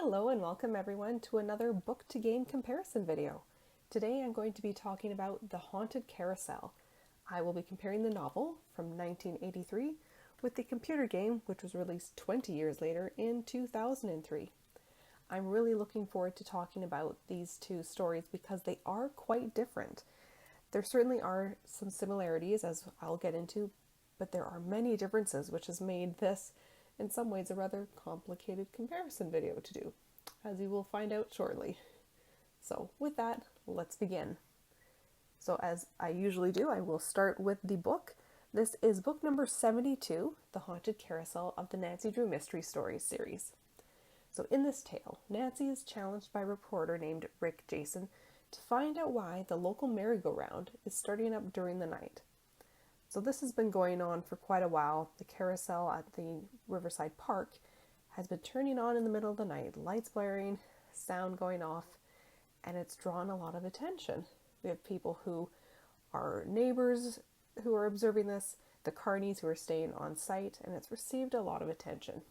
Hello and welcome everyone to another book to game comparison video. Today I'm going to be talking about The Haunted Carousel. I will be comparing the novel from 1983 with the computer game which was released 20 years later in 2003. I'm really looking forward to talking about these two stories because they are quite different. There certainly are some similarities, as I'll get into, but there are many differences, which has made this in some ways a rather complicated comparison video to do, as you will find out shortly. So with that, let's begin. So as I usually do, I will start with the book. This is book number 72, The Haunted Carousel of the Nancy Drew Mystery Stories series. So in this tale, Nancy is challenged by a reporter named Rick Jason to find out why the local merry-go-round is starting up during the night. So this has been going on for quite a while. The carousel at the Riverside Park has been turning on in the middle of the night, lights blaring, sound going off, and it's drawn a lot of attention. We have people who are neighbors who are observing this, the carnies who are staying on site, and it's received a lot of attention.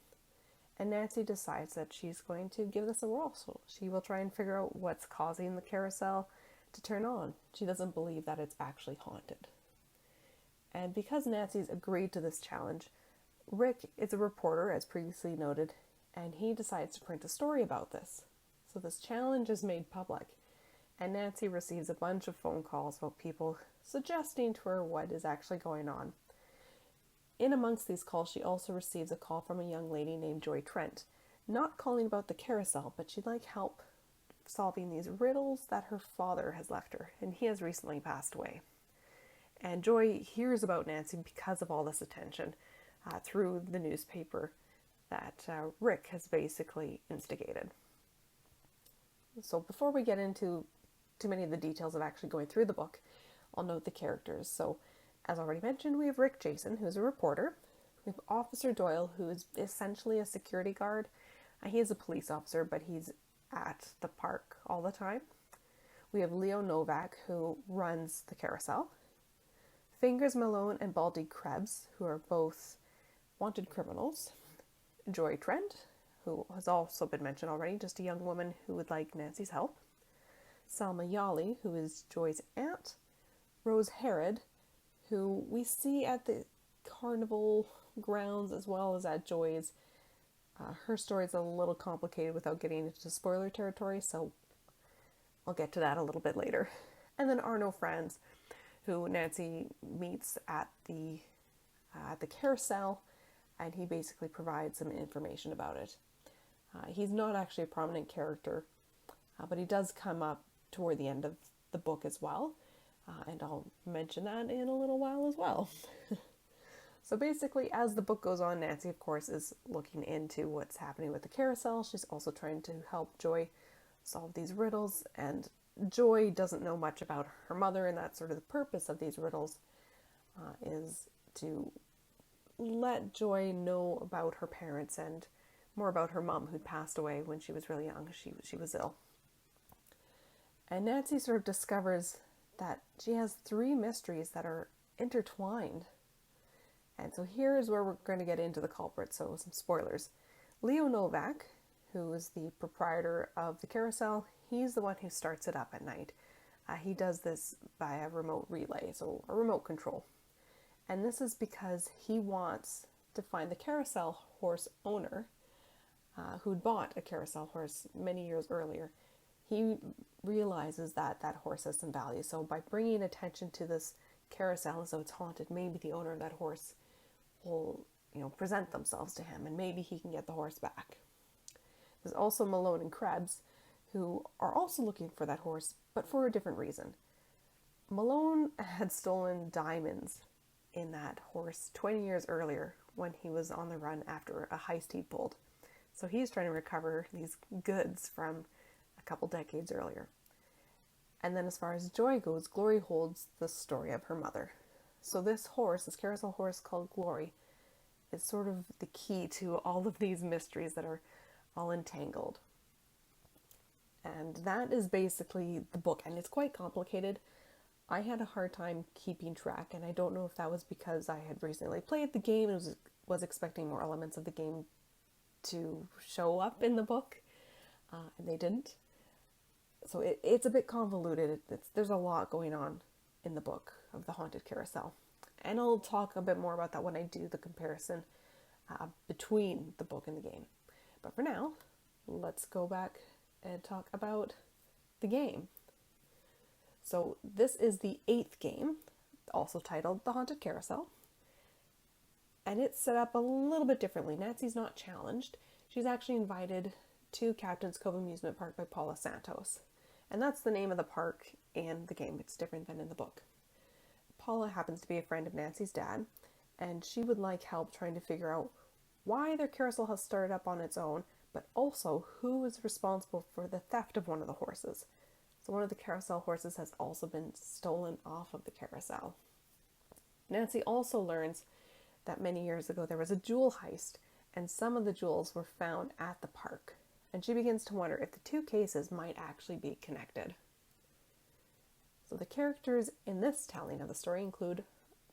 And Nancy decides that she's going to give this a whirl, so she will try and figure out what's causing the carousel to turn on. She doesn't believe that it's actually haunted. And because Nancy's agreed to this challenge, Rick is a reporter, as previously noted, and he decides to print a story about this. So this challenge is made public, and Nancy receives a bunch of phone calls about people suggesting to her what is actually going on. In amongst these calls, she also receives a call from a young lady named Joy Trent, not calling about the carousel, but she'd like help solving these riddles that her father has left her, and he has recently passed away. And Joy hears about Nancy because of all this attention through the newspaper that Rick has basically instigated. So before we get into too many of the details of actually going through the book, I'll note the characters. So as already mentioned, we have Rick Jason, who's a reporter. We have Officer Doyle, who is essentially a security guard. He is a police officer, but he's at the park all the time. We have Leo Novak, who runs the carousel. Fingers Malone and Baldy Krebs, who are both wanted criminals. Joy Trent, who has also been mentioned already, just a young woman who would like Nancy's help. Salma Yali, who is Joy's aunt. Rose Herod, who we see at the carnival grounds as well as at Joy's. Her story is a little complicated without getting into spoiler territory, so I'll get to that a little bit later. And then Arno Franz, who Nancy meets at the carousel, and he basically provides some information about it. He's not actually a prominent character, but he does come up toward the end of the book as well, and I'll mention that in a little while as well. So basically, as the book goes on, Nancy, of course, is looking into what's happening with the carousel. She's also trying to help Joy solve these riddles, and Joy doesn't know much about her mother, and that's sort of the purpose of these riddles, is to let Joy know about her parents and more about her mom, who'd passed away when she was really young. She was ill. And Nancy sort of discovers that she has three mysteries that are intertwined. And so here is where we're going to get into the culprit, so some spoilers. Leo Novak, who is the proprietor of the carousel, he's the one who starts it up at night. He does this by a remote relay, so a remote control. And this is because he wants to find the carousel horse owner who'd bought a carousel horse many years earlier. He realizes that that horse has some value. So by bringing attention to this carousel as though it's haunted, maybe the owner of that horse will, present themselves to him, and maybe he can get the horse back. There's also Malone and Krebs, who are also looking for that horse, but for a different reason. Malone had stolen diamonds in that horse 20 years earlier when he was on the run after a heist he pulled. So he's trying to recover these goods from a couple decades earlier. And then as far as Joy goes, Glory holds the story of her mother. So this carousel horse called Glory, is sort of the key to all of these mysteries that are all entangled. And that is basically the book, and it's quite complicated. I had a hard time keeping track, and I don't know if that was because I had recently played the game and was expecting more elements of the game to show up in the book. and they didn't. So it's a bit convoluted. There's a lot going on in the book of the Haunted Carousel. And I'll talk a bit more about that when I do the comparison between the book and the game. But for now, let's go back and talk about the game. So this is the 8th game, also titled The Haunted Carousel. And it's set up a little bit differently. Nancy's not challenged. She's actually invited to Captain's Cove Amusement Park by Paula Santos. And that's the name of the park in the game. It's different than in the book. Paula happens to be a friend of Nancy's dad, and she would like help trying to figure out why their carousel has started up on its own, but also who is responsible for the theft of one of the horses. So one of the carousel horses has also been stolen off of the carousel. Nancy also learns that many years ago there was a jewel heist, and some of the jewels were found at the park. And she begins to wonder if the two cases might actually be connected. So the characters in this telling of the story include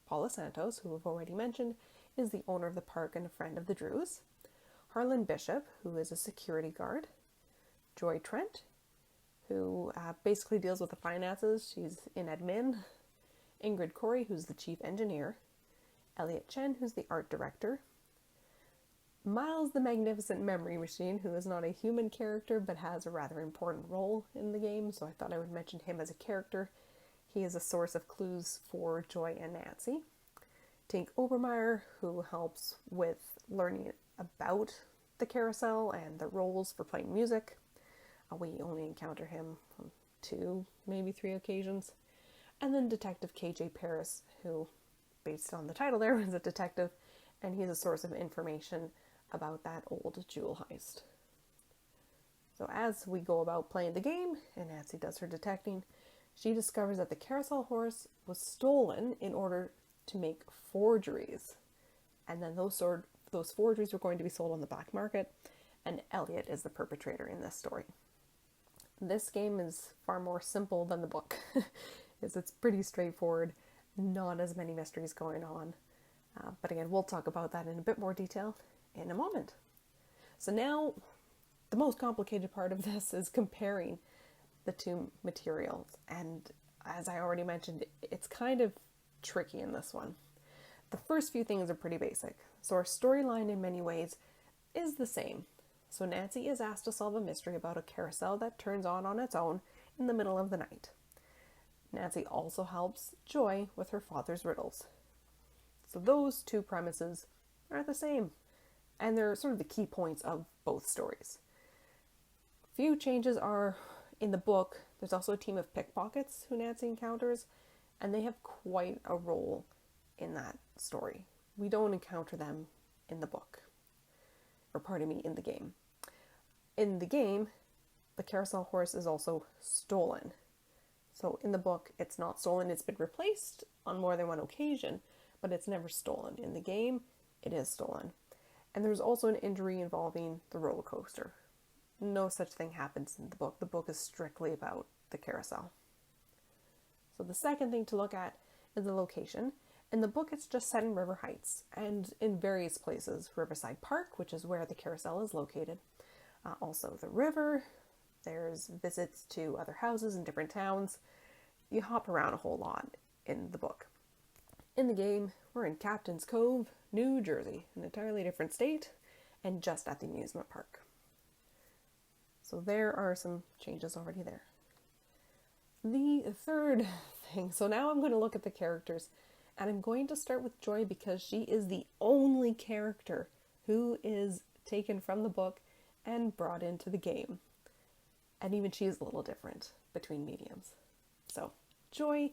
Paula Santos, who we've already mentioned, is the owner of the park and a friend of the Drews. Harlan Bishop, who is a security guard. Joy Trent, who basically deals with the finances. She's in admin. Ingrid Corey, who's the chief engineer. Elliot Chen, who's the art director. Miles the Magnificent Memory Machine, who is not a human character but has a rather important role in the game, so I thought I would mention him as a character. He is a source of clues for Joy and Nancy. Tink Obermeyer, who helps with learning about the carousel and the roles for playing music. We only encounter him on 2, maybe 3 occasions. And then Detective KJ Paris, who, based on the title there, is a detective, and he's a source of information about that old jewel heist. So as we go about playing the game, and Nancy does her detecting, she discovers that the carousel horse was stolen in order to make forgeries. And then those forgeries were going to be sold on the black market, and Elliot is the perpetrator in this story. This game is far more simple than the book. It's pretty straightforward, not as many mysteries going on. But again, we'll talk about that in a bit more detail in a moment. So now, the most complicated part of this is comparing the two materials. And as I already mentioned, it's kind of tricky in this one. The first few things are pretty basic. So our storyline in many ways is the same. So Nancy is asked to solve a mystery about a carousel that turns on its own in the middle of the night. Nancy also helps Joy with her father's riddles. So those two premises are the same, and they're sort of the key points of both stories. Few changes are in the book. There's also a team of pickpockets who Nancy encounters, and they have quite a role in that story. We don't encounter them in the book, in the game. In the game, the carousel horse is also stolen. So in the book, it's not stolen, it's been replaced on more than one occasion, but it's never stolen. In the game, it is stolen. And there's also an injury involving the roller coaster. No such thing happens in the book. The book is strictly about the carousel. So the second thing to look at is the location. In the book, it's just set in River Heights and in various places. Riverside Park, which is where the carousel is located. Also the river. There's visits to other houses in different towns. You hop around a whole lot in the book. In the game, we're in Captain's Cove, New Jersey, an entirely different state, and just at the amusement park. So there are some changes already there. The third thing, so now I'm going to look at the characters, and I'm going to start with Joy because she is the only character who is taken from the book and brought into the game. And even she is a little different between mediums. So Joy,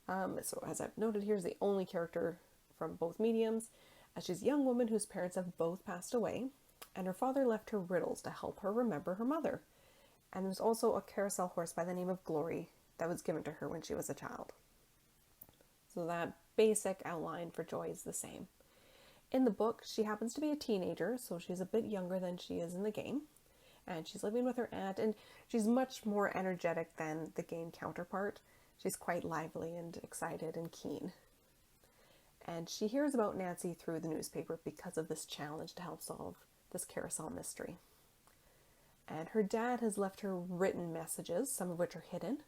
so as I've noted here, is the only character from both mediums. She's a young woman whose parents have both passed away, and her father left her riddles to help her remember her mother. And there's also a carousel horse by the name of Glory that was given to her when she was a child. So that basic outline for Joy is the same. In the book, she happens to be a teenager, so she's a bit younger than she is in the game. And she's living with her aunt, and she's much more energetic than the game counterpart. She's quite lively and excited and keen. And she hears about Nancy through the newspaper because of this challenge to help solve this carousel mystery. And her dad has left her written messages, some of which are hidden,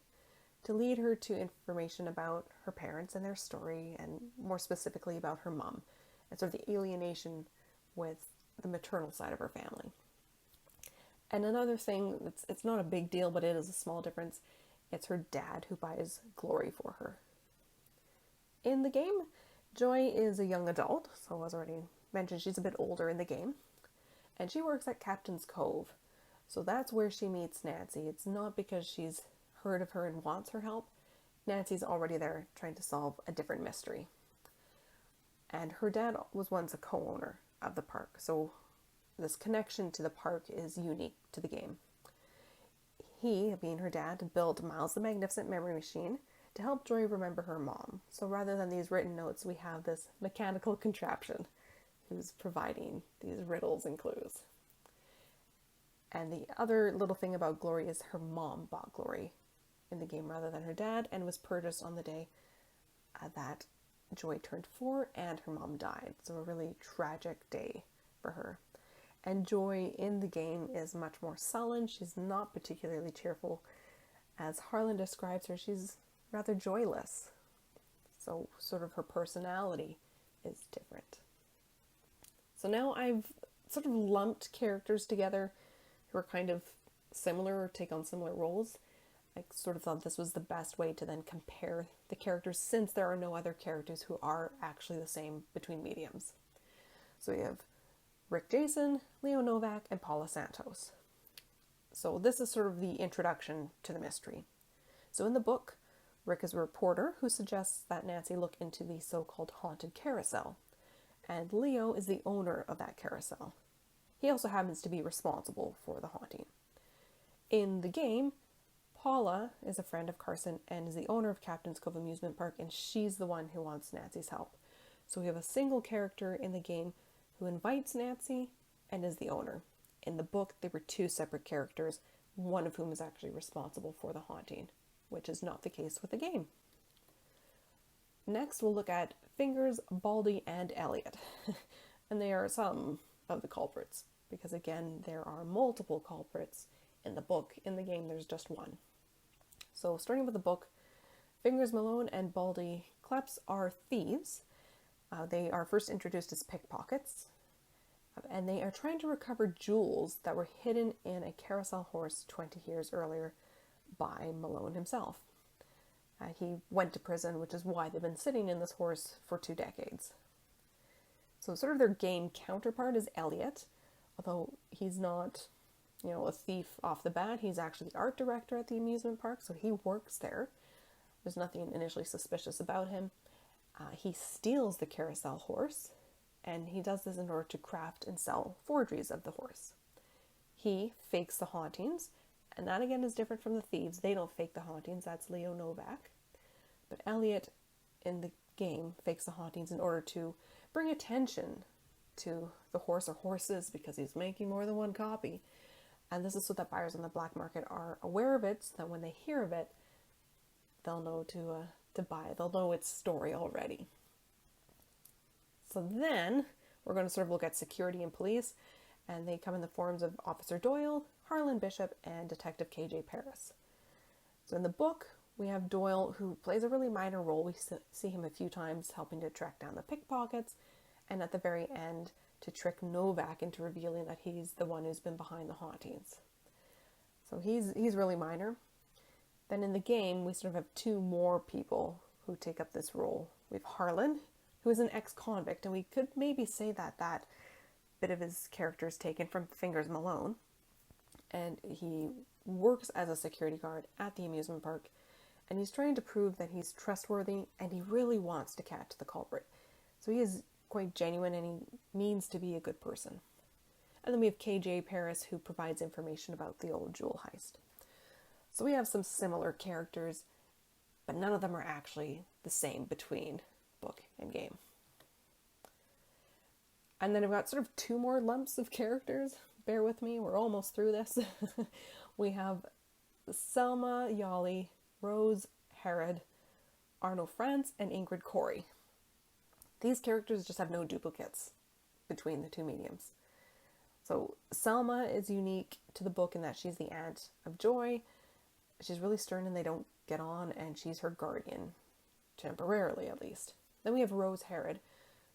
to lead her to information about her parents and their story, and more specifically about her mom, and sort of the alienation with the maternal side of her family. And another thing, it's not a big deal, but it is a small difference, it's her dad who buys Glory for her. In the game, Joy is a young adult, so as already mentioned, she's a bit older in the game, and she works at Captain's Cove. So that's where she meets Nancy. It's not because she's heard of her and wants her help. Nancy's already there trying to solve a different mystery. And her dad was once a co-owner of the park, so this connection to the park is unique to the game. He, being her dad, built Miles the Magnificent memory machine to help Joy remember her mom. So rather than these written notes, we have this mechanical contraption who's providing these riddles and clues. And the other little thing about Glory is her mom bought Glory in the game rather than her dad, and was purchased on the day that Joy turned 4 and her mom died. So a really tragic day for her. And Joy in the game is much more sullen. She's not particularly cheerful. As Harlan describes her, she's rather joyless. So sort of her personality is different. So now I've sort of lumped characters together who are kind of similar or take on similar roles. I sort of thought this was the best way to then compare the characters, since there are no other characters who are actually the same between mediums. So we have Rick Jason, Leo Novak, and Paula Santos. So this is sort of the introduction to the mystery. So in the book, Rick is a reporter who suggests that Nancy look into the so-called Haunted Carousel, and Leo is the owner of that carousel. He also happens to be responsible for the haunting. In the game, Paula is a friend of Carson and is the owner of Captain's Cove Amusement Park, and she's the one who wants Nancy's help. So we have a single character in the game who invites Nancy and is the owner. In the book, there were 2 separate characters, one of whom is actually responsible for the haunting, which is not the case with the game. Next, we'll look at Fingers, Baldy, and Elliot. And they are some of the culprits, because again, there are multiple culprits in the book. In the game, there's just one. So starting with the book, Fingers Malone and Baldy Kleps are thieves. They are first introduced as pickpockets, and they are trying to recover jewels that were hidden in a carousel horse 20 years earlier by Malone himself. He went to prison, which is why they've been sitting in this horse for 2 decades. So sort of their game counterpart is Elliot, although he's not, a thief off the bat. He's actually the art director at the amusement park, so he works there. There's nothing initially suspicious about him. He steals the carousel horse, and he does this in order to craft and sell forgeries of the horse. He fakes the hauntings, and that again is different from the thieves. They don't fake the hauntings, that's Leo Novak. But Elliot in the game fakes the hauntings in order to bring attention to the horse or horses, because he's making more than one copy. And this is so that buyers on the black market are aware of it, so that when they hear of it, they'll know to buy it. They'll know its story already. So then we're going to sort of look at security and police, and they come in the forms of Officer Doyle, Harlan Bishop, and Detective KJ Paris. So in the book, we have Doyle, who plays a really minor role. We see him a few times helping to track down the pickpockets, and at the very end to trick Novak into revealing that he's the one who's been behind the hauntings. So he's really minor. Then in the game, we sort of have 2 more people who take up this role. We have Harlan, who is an ex-convict, and we could maybe say that that bit of his character is taken from Fingers Malone, and he works as a security guard at the amusement park, and he's trying to prove that he's trustworthy, and he really wants to catch the culprit. So he is quite genuine, and he means to be a good person. And then we have KJ Paris, who provides information about the old jewel heist. So we have some similar characters, but none of them are actually the same between book and game. And then I've got sort of 2 more lumps of characters. Bear with me, we're almost through this. We have Selma Yali, Rose Herod, Arno France, and Ingrid Corey. These characters just have no duplicates between the 2 mediums. So Selma is unique to the book in that she's the aunt of Joy. She's really stern and they don't get on, and she's her guardian, temporarily at least. Then we have Rose Herod,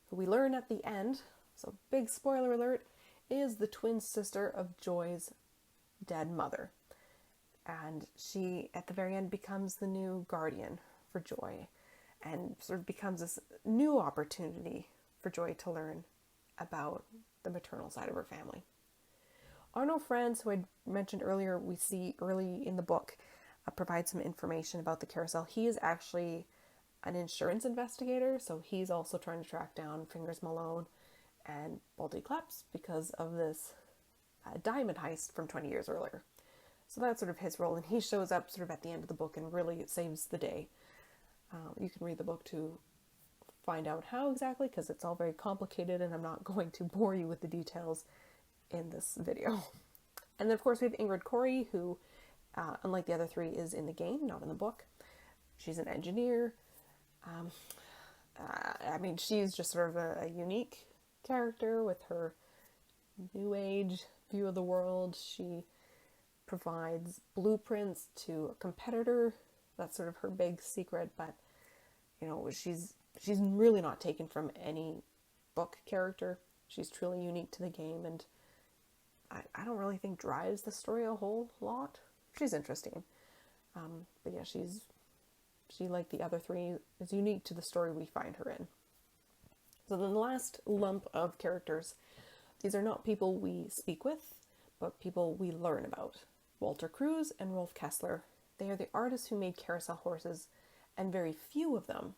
who we learn at the end, so big spoiler alert, is the twin sister of Joy's dead mother. And she, at the very end, becomes the new guardian for Joy, and sort of becomes this new opportunity for Joy to learn about the maternal side of her family. Arno Franz, who I mentioned earlier, we see early in the book, provide some information about the carousel. He is actually an insurance investigator, so he's also trying to track down Fingers Malone and Baldy Kleps because of this diamond heist from 20 years earlier. So that's sort of his role, and he shows up sort of at the end of the book and really saves the day. You can read the book to find out how exactly, because it's all very complicated and I'm not going to bore you with the details in this video. And then of course we have Ingrid Corey, who unlike the other three is in the game, not in the book. She's an engineer. I mean, she's just sort of a unique character with her new age view of the world. She provides blueprints to a competitor. That's sort of her big secret, but you know, she's really not taken from any book character. She's truly unique to the game, and I don't really think drives the story a whole lot. She's interesting. But yeah, she, like the other three, is unique to the story we find her in. So then the last lump of characters, these are not people we speak with, but people we learn about. Walter Cruz and Rolf Kessler. They are the artists who made carousel horses, and very few of them,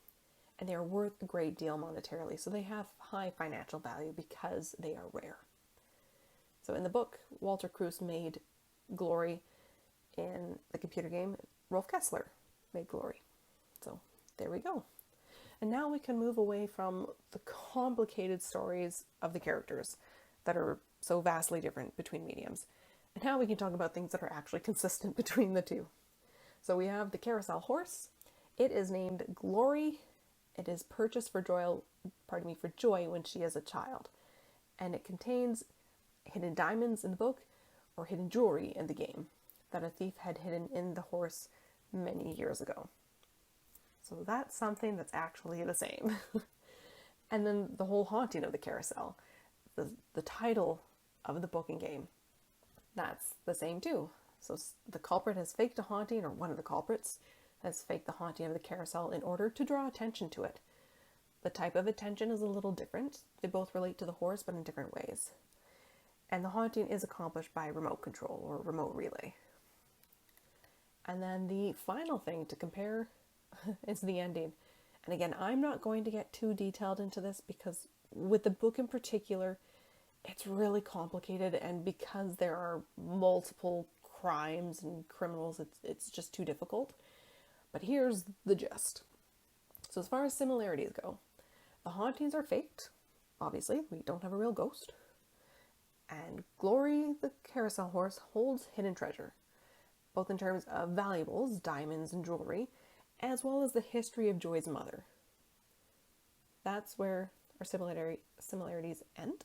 and they are worth a great deal monetarily, so they have high financial value because they are rare. So in the book, Walter Cruz made Glory. In the computer game, Rolf Kessler made Glory. So there we go. And now we can move away from the complicated stories of the characters that are so vastly different between mediums. And now we can talk about things that are actually consistent between the two. So we have the carousel horse. It is named Glory. It is purchased for Joy when she is a child. And it contains hidden diamonds in the book, or hidden jewelry in the game, that a thief had hidden in the horse many years ago. So that's something that's actually the same. And then the whole haunting of the carousel, the title of the book and game, that's the same too. So the culprit has faked a haunting, or one of the culprits has faked the haunting of the carousel in order to draw attention to it. The type of attention is a little different. They both relate to the horse, but in different ways. And the haunting is accomplished by remote control or remote relay. And then the final thing to compare is the ending. And again, I'm not going to get too detailed into this because with the book in particular, it's really complicated, and because there are multiple crimes and criminals, it's just too difficult. But here's the gist. So as far as similarities go, the hauntings are faked. Obviously, we don't have a real ghost. And Glory, the carousel horse, holds hidden treasure, both in terms of valuables, diamonds and jewelry, as well as the history of Joy's mother. That's where our similarities end.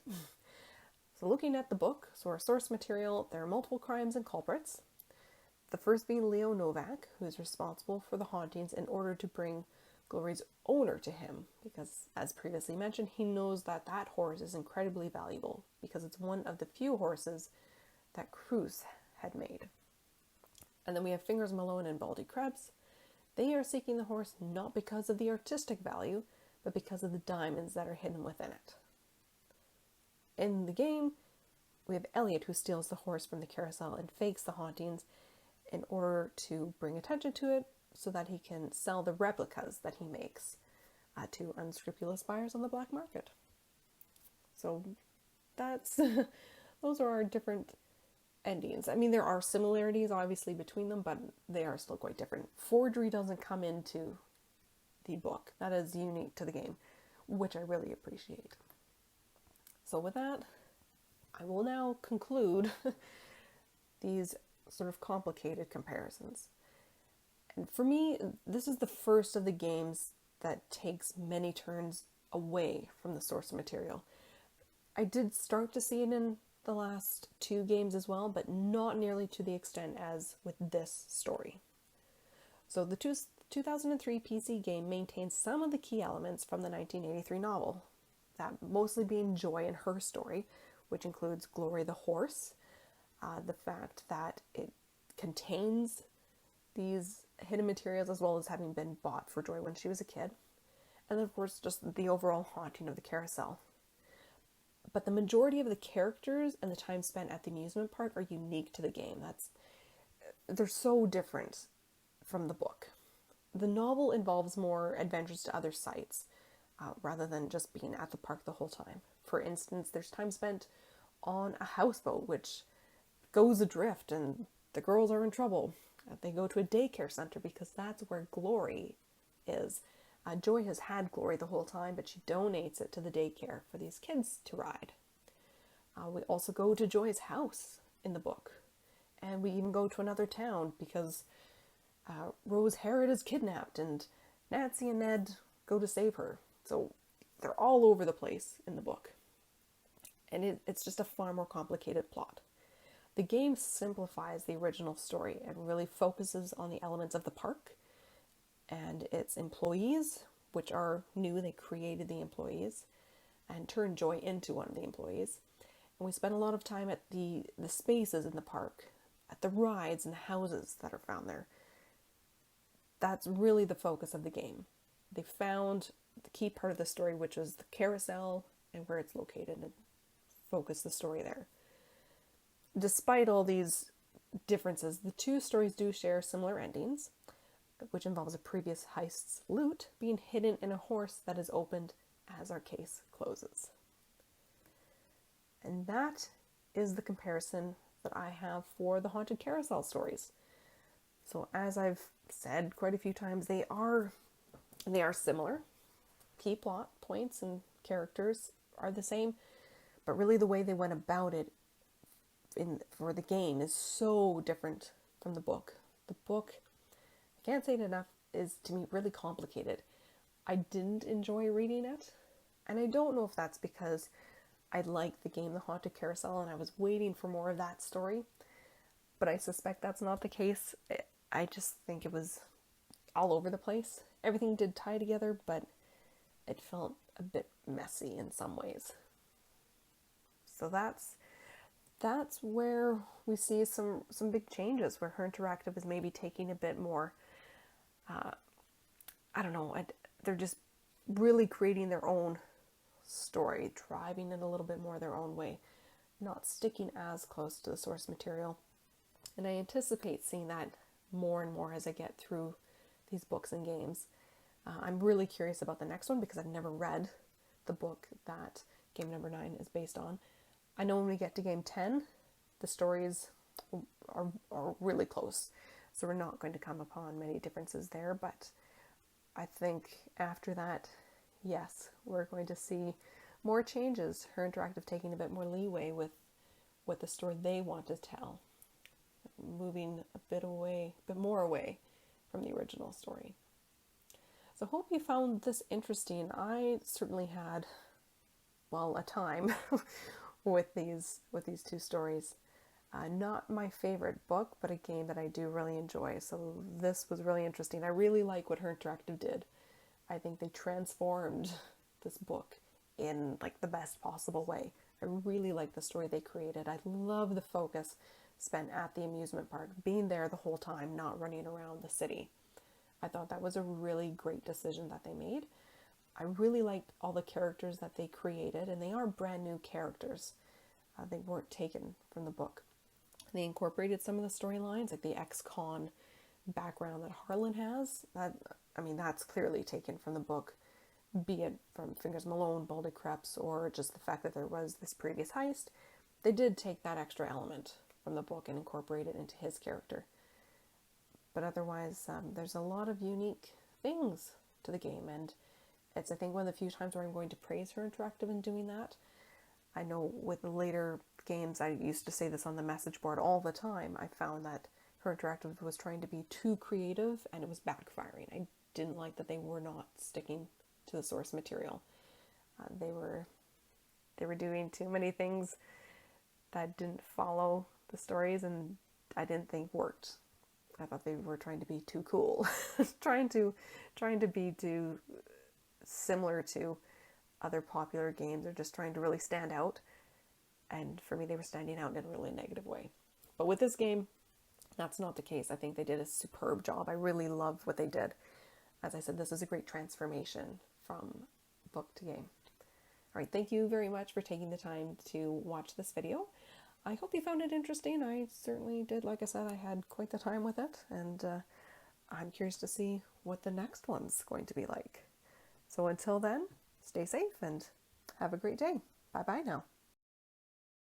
So looking at the book, so our source material, there are multiple crimes and culprits. The first being Leo Novak, who is responsible for the hauntings in order to bring Glory's owner to him, because as previously mentioned, he knows that that horse is incredibly valuable because it's one of the few horses that Cruz had made. And then we have Fingers Malone and Baldy Krebs. They are seeking the horse not because of the artistic value, but because of the diamonds that are hidden within it. In the game, we have Elliot, who steals the horse from the carousel and fakes the hauntings in order to bring attention to it so that he can sell the replicas that he makes to unscrupulous buyers on the black market. So that's those are our different endings. I mean, there are similarities obviously between them, but they are still quite different. Forgery doesn't come into the book. That is unique to the game, which I really appreciate. So with that, I will now conclude these sort of complicated comparisons. And for me, this is the first of the games that takes many turns away from the source material. I did start to see it in the last two games as well, but not nearly to the extent as with this story. So the 2003 PC game maintains some of the key elements from the 1983 novel, that mostly being Joy and her story, which includes Glory the horse, the fact that it contains these hidden materials as well as having been bought for Joy when she was a kid, and then of course just the overall haunting of the carousel. But the majority of the characters and the time spent at the amusement park are unique to the game. They're so different from the book. The novel involves more adventures to other sites, rather than just being at the park the whole time. For instance, there's time spent on a houseboat, which goes adrift and the girls are in trouble. They go to a daycare center because that's where Glory is. Joy has had Glory the whole time, but she donates it to the daycare for these kids to ride. We also go to Joy's house in the book. And we even go to another town because Rose Harrod is kidnapped and Nancy and Ned go to save her. So they're all over the place in the book. And it's just a far more complicated plot. The game simplifies the original story and really focuses on the elements of the park and its employees, which are new. They created the employees and turned Joy into one of the employees. And we spend a lot of time at the spaces in the park, at the rides and the houses that are found there. That's really the focus of the game. They found the key part of the story, which is the carousel and where it's located, and focus the story there. Despite all these differences, the two stories do share similar endings, which involves a previous heist's loot being hidden in a horse that is opened as our case closes. And that is the comparison that I have for the Haunted Carousel stories. So as I've said quite a few times, they are similar. Key plot points and characters are the same, but really the way they went about it for the game is so different from the book. The book, I can't say it enough, is to me really complicated. I didn't enjoy reading it, and I don't know if that's because I liked the game The Haunted Carousel and I was waiting for more of that story, but I suspect that's not the case. I just think it was all over the place. Everything did tie together, but it felt a bit messy in some ways. So that's where we see some big changes, where Her Interactive is maybe taking a bit more, they're just really creating their own story, driving it a little bit more their own way, not sticking as close to the source material. And I anticipate seeing that more and more as I get through these books and games. I'm really curious about the next one because I've never read the book that game number 9 is based on. I know when we get to game 10, the stories are really close, so we're not going to come upon many differences there, but I think after that, yes, we're going to see more changes, Her Interactive taking a bit more leeway with what the story they want to tell, moving a bit more away from the original story. So I hope you found this interesting. I certainly had, a time with these two stories. Not my favorite book, but a game that I do really enjoy. So this was really interesting. I really like what Her Interactive did. I think they transformed this book in the best possible way. I really like the story they created. I love the focus spent at the amusement park, being there the whole time, not running around the city. I thought that was a really great decision that they made. I really liked all the characters that they created, and they are brand new characters. They weren't taken from the book. They incorporated some of the storylines, like the ex-con background that Harlan has. That's clearly taken from the book, be it from Fingers Malone, Baldy Krebs, or just the fact that there was this previous heist. They did take that extra element from the book and incorporate it into his character. But otherwise, there's a lot of unique things to the game, and it's, I think, one of the few times where I'm going to praise Her Interactive in doing that. I know with the later games, I used to say this on the message board all the time, I found that Her Interactive was trying to be too creative and it was backfiring. I didn't like that they were not sticking to the source material. They were doing too many things that didn't follow the stories and I didn't think worked. I thought they were trying to be too cool, trying to be too similar to other popular games, or just trying to really stand out. And for me, they were standing out in a really negative way. But with this game, that's not the case. I think they did a superb job. I really loved what they did. As I said, this was a great transformation from book to game. All right, thank you very much for taking the time to watch this video. I hope you found it interesting. I certainly did. Like I said, I had quite the time with it, and I'm curious to see what the next one's going to be like. So until then, stay safe and have a great day. Bye-bye now.